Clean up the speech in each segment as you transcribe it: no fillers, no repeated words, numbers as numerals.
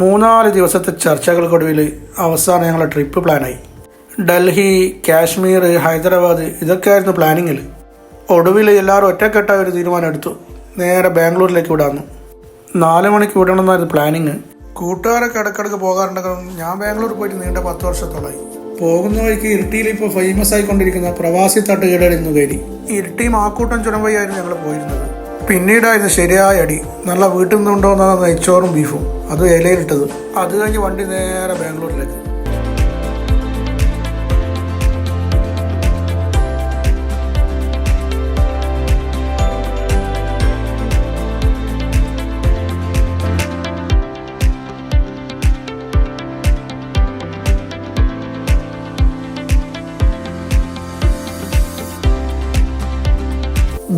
3-4 ദിവസത്തെ ചർച്ചകൾക്കൊടുവിൽ അവസാനം ഞങ്ങളുടെ ട്രിപ്പ് പ്ലാനായി. ഡൽഹി, കാശ്മീർ, ഹൈദരാബാദ് ഇതൊക്കെയായിരുന്നു പ്ലാനിങ്ങിൽ. ഒടുവിൽ എല്ലാവരും ഒറ്റക്കെട്ടായ ഒരു തീരുമാനം എടുത്തു. നേരെ ബാംഗ്ലൂരിലേക്ക് വിടാമെന്നു. 4 മണിക്ക് വിടണമെന്നായിരുന്നു പ്ലാനിങ്. കൂട്ടുകാരൊക്കെ ഇടയ്ക്കിടയ്ക്ക് പോകാറുണ്ടെങ്കിലും ഞാൻ ബാംഗ്ലൂർ പോയിട്ട് നീണ്ട 10 വർഷത്തോളമായി. പോകുന്ന വഴിക്ക് ഇരിട്ടിയിൽ ഇപ്പോൾ ഫേമസ് ആയിക്കൊണ്ടിരിക്കുന്ന പ്രവാസി തട്ടുകടയിൽ കയറി. ഇരിട്ടി മാക്കൂട്ടം ചുരം വഴിയായിരുന്നു ഞങ്ങൾ പോയിരുന്നത്. പിന്നീടായിരുന്നു ശരിയായ അടി. നല്ല വീട്ടിൽ നിന്നുണ്ടോന്ന നെയ്ച്ചോറും ബീഫും, അത് ഇലയിലിട്ടത്. അത് കഴിഞ്ഞ് വണ്ടി നേരെ ബാംഗ്ലൂരിലേക്ക്.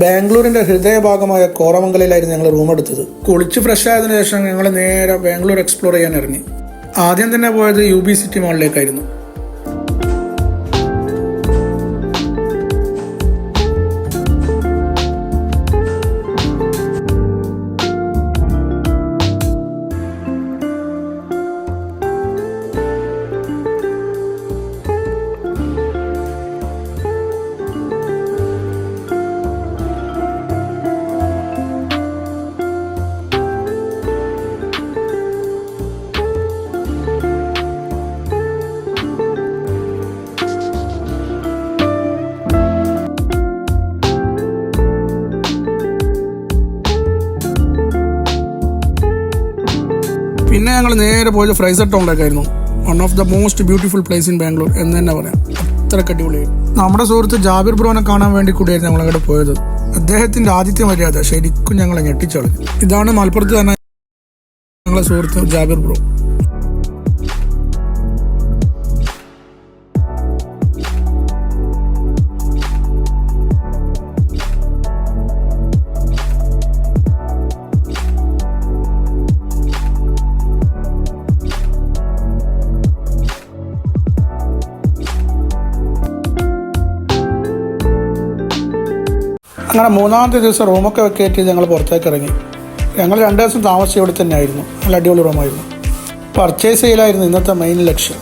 ബാംഗ്ലൂരിൻ്റെ ഹൃദയഭാഗമായ കോറമംഗലയിലായിരുന്നു ഞങ്ങൾ റൂം എടുത്തത്. കുളിച്ച് ഫ്രഷ് ആയതിനു ശേഷം ഞങ്ങൾ നേരെ ബാംഗ്ലൂർ എക്സ്പ്ലോർ ചെയ്യാൻ ഇറങ്ങി. ആദ്യം തന്നെ പോയത് UB സിറ്റി മാളിലേക്കായിരുന്നു. പിന്നെ ഞങ്ങൾ നേരെ പോയത് ഫ്രൈസർ ടൗണിലേക്കായിരുന്നു. One of the most beautiful place in Bangalore എന്ന് തന്നെ പറയാം. അത്രയ്ക്ക് അടിപൊളിയായിരുന്നു. നമ്മുടെ സുഹൃത്ത് ജാബിർ ബ്രോനെ കാണാൻ വേണ്ടി കൂടിയായിരുന്നു ഞങ്ങളവിടെ പോയത്. അദ്ദേഹത്തിന്റെ ആദ്യത്തെ മര്യാദ ശരിക്കും ഞങ്ങളെ ഞെട്ടിച്ചോളി. ഇതാണ് മലപ്പുറത്ത് തന്നെ ഞങ്ങളെ സുഹൃത്ത് ജാബിർ ബ്രോ. അങ്ങനെ 3-ാമത്തെ ദിവസം റൂമൊക്കെ വെക്കേറ്റ് ചെയ്ത് ഞങ്ങൾ പുറത്തേക്ക് ഇറങ്ങി. ഞങ്ങൾ 2 ദിവസം താമസിച്ച ഇവിടെ തന്നെ ആയിരുന്നു. നല്ല അടിപൊളി റൂമായിരുന്നു. പർച്ചേസ് ചെയ്യലായിരുന്നു ഇന്നത്തെ മെയിൻ ലക്ഷ്യം.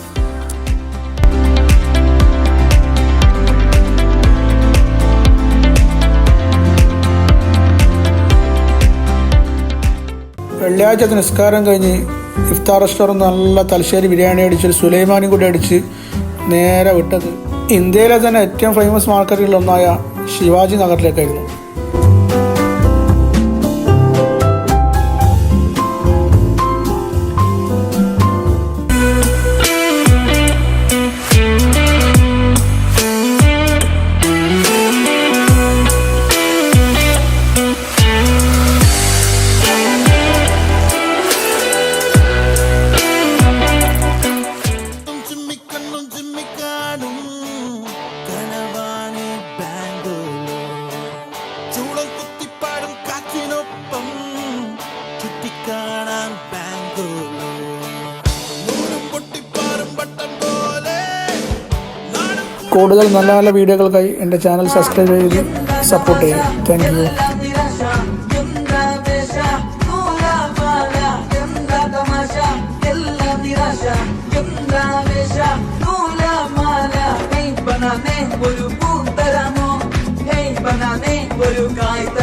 വെള്ളിയാഴ്ച നിസ്കാരം കഴിഞ്ഞ് ഇഫ്താർ റെസ്റ്റോറൻറ്റ് നല്ല തലശ്ശേരി ബിരിയാണി അടിച്ച് സുലൈമാനും കൂടി അടിച്ച് നേരെ വിട്ടത് ഇന്ത്യയിലെ തന്നെ ഏറ്റവും ഫേമസ് മാർക്കറ്റുകളിലൊന്നായ ശിവാജി നഗറിലേക്കായിരുന്നു. കൂടുതൽ നല്ല നല്ല വീഡിയോകൾക്കായി എൻ്റെ ചാനൽ സബ്സ്ക്രൈബ് ചെയ്ത് സപ്പോർട്ട് ചെയ്യും. Thank you.